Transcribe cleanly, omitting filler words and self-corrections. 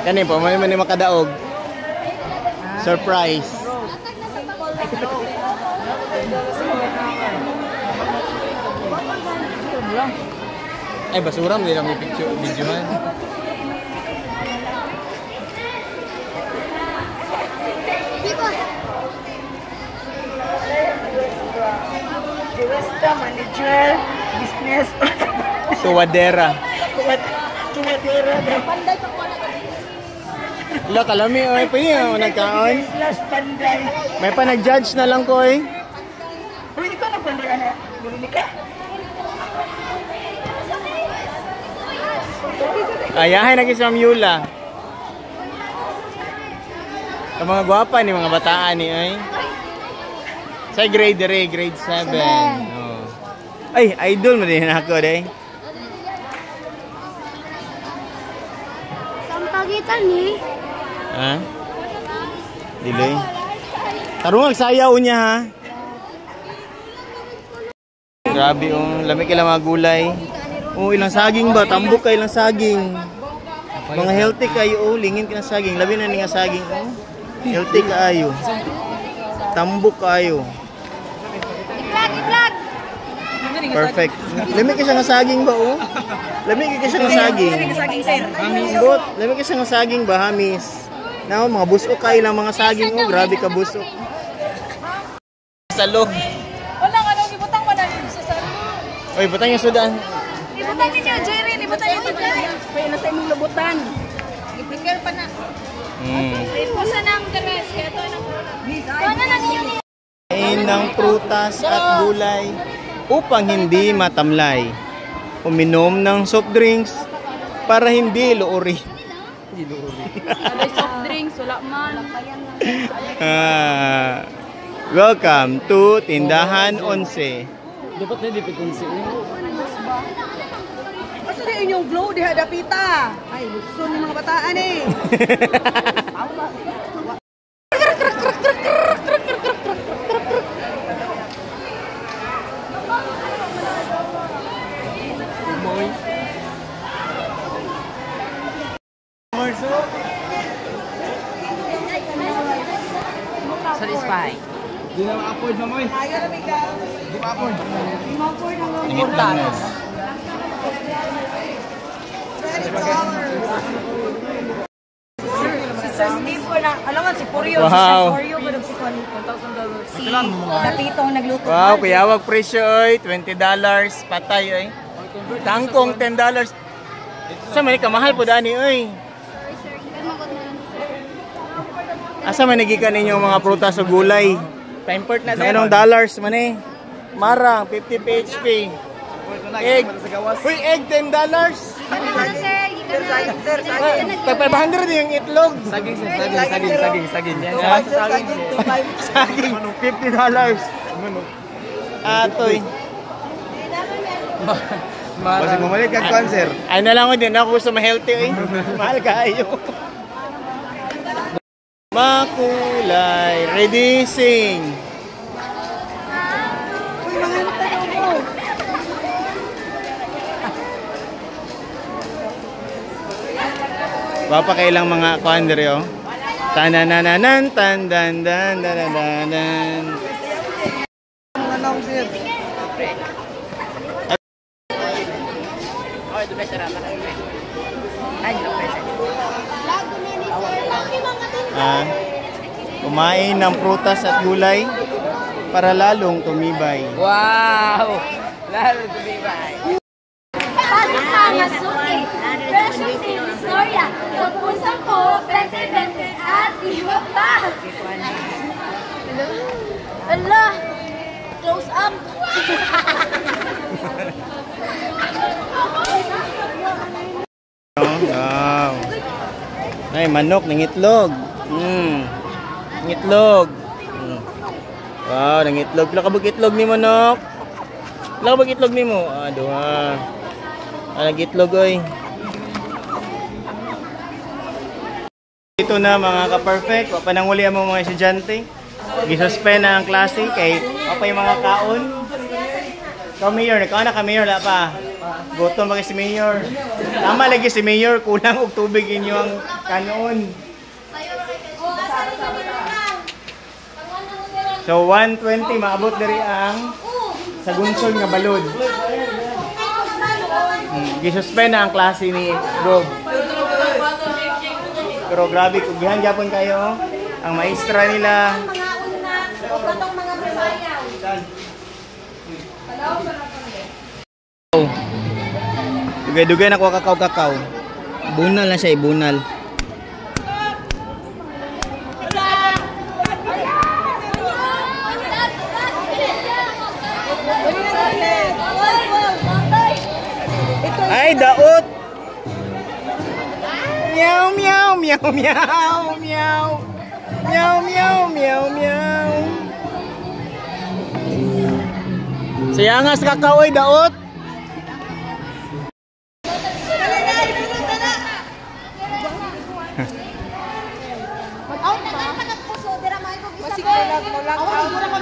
Kani po, may makadaog. Surprise. Ay, basura mo din ang videohan. Director, manager, business. Tuwadera. Tuwadera. Panday pa ko na. Ila kalami oy pa niya nagkaon. Slash panday. May pa nag-judge na lang ko eh. Uy, ikaw na panday ana. Buli ka. Ayahay na kisam Yula. Ang mga gwapa ni mga bataan ni ay. Sa grade 7. Oh. Ay, idol mo din ako day. Sampagitan ni. Ha? Diloy. Tarong magsayaw niya ha. Grabe oh, lamig kay mga gulay. Oh, ilang saging ba? Tambok kay ilang saging. Mga healthy kayo oh, lingin ka na saging. Labi na ni nga saging oh. Healthy kaayo. Tambok kaayo. Vlog. Perfect. Lamig ka siya nga saging ba oh? Lamig ka siya nga saging. Bot, lamig ka siya nga saging ba, hamis? Now, mga busok kayo lang mga saging oh, grabe ka busok. Salog. Wala ka daw ibutang mo na sa salo. Oy, butang yung sudan. Ibutang niyo, Jerry, ibutang niyo Jerry. May nasa imong lubutan. I-prepare pa na. Pusa ng dress, kaya to nang Ng prutas at gulay upang hindi matamlay. Uminom ng soft drinks para hindi luuri. Ada soft drinks, wala man. Welcome to Tindahan 11. Dapat na dipit 11. Asa di inyong glow diha dapita? Ay, lutson ng mga bataan eh. Satisfy. Di na ma-afford na mo eh. Ayaw na may ka. Di ma-afford. Ma-afford ang mga Ingit lang. Si Sir Steve ko na, alam nga si Poryo, Wow. si Poryo ko si $1,000. Si Napitong nagluto. Wow, kuyawag presyo oy, $20 patay oy. Tangkong $10. Sa man ka mahal po dani oy. Asa man nagikan ninyo mga prutas o gulay? Pa-import na sa anong dollars man eh. Marang 50 PHP. Egg. Uy, egg $10. Pag 500 yung itlog. Saging. Yan. Saging $50. Atoy. Kasi bumalik kang cancer. Ay na lang ko din ako gusto ma-healthy eh. Mahal kayo. Makulay, ready sing. Bapa kailang mga kuan diri oh. Tanananan tandandan. Anong sir? Oh, itu better apa? Ay, no better. Kumain ng prutas at gulay para lalong tumibay. Wow! Lalo tumibay. Pasok ka nga suki. Presyo si Victoria. Sa pusa ko, 20-20 at iba pa. Ala! Close up! Wow! Ay, manok ng itlog. Ngitlog. Wow, nang itlog. Pila ka bug itlog ni manok? Pila ka bug itlog nimo? Duha. Nag-itlog oy. Ito na mga ka-perfect. Pananguli ang mga estudyante. Gisuspend na ang klase kay pa yung mga kaon. Come here, nakaon na kami here la pa. Gutom ba kay si Mayor? Tama lagi si Mayor, kulang og tubig inyo ang kanon. So 120 maabot diri ang sa gunsol nga balod. Gisuspend na ang klase ni Rob. Pero grabe kugihan gyapon kayo ang maestra nila. Dugay-dugay na ko kakao. Bunal na siya, bunal. Ay, daot! Meow, meow, meow, meow, meow. Meow, meow, meow, meow. Sayangas kakao ay daot. Mag-out na ka puso, dira may ko gisa.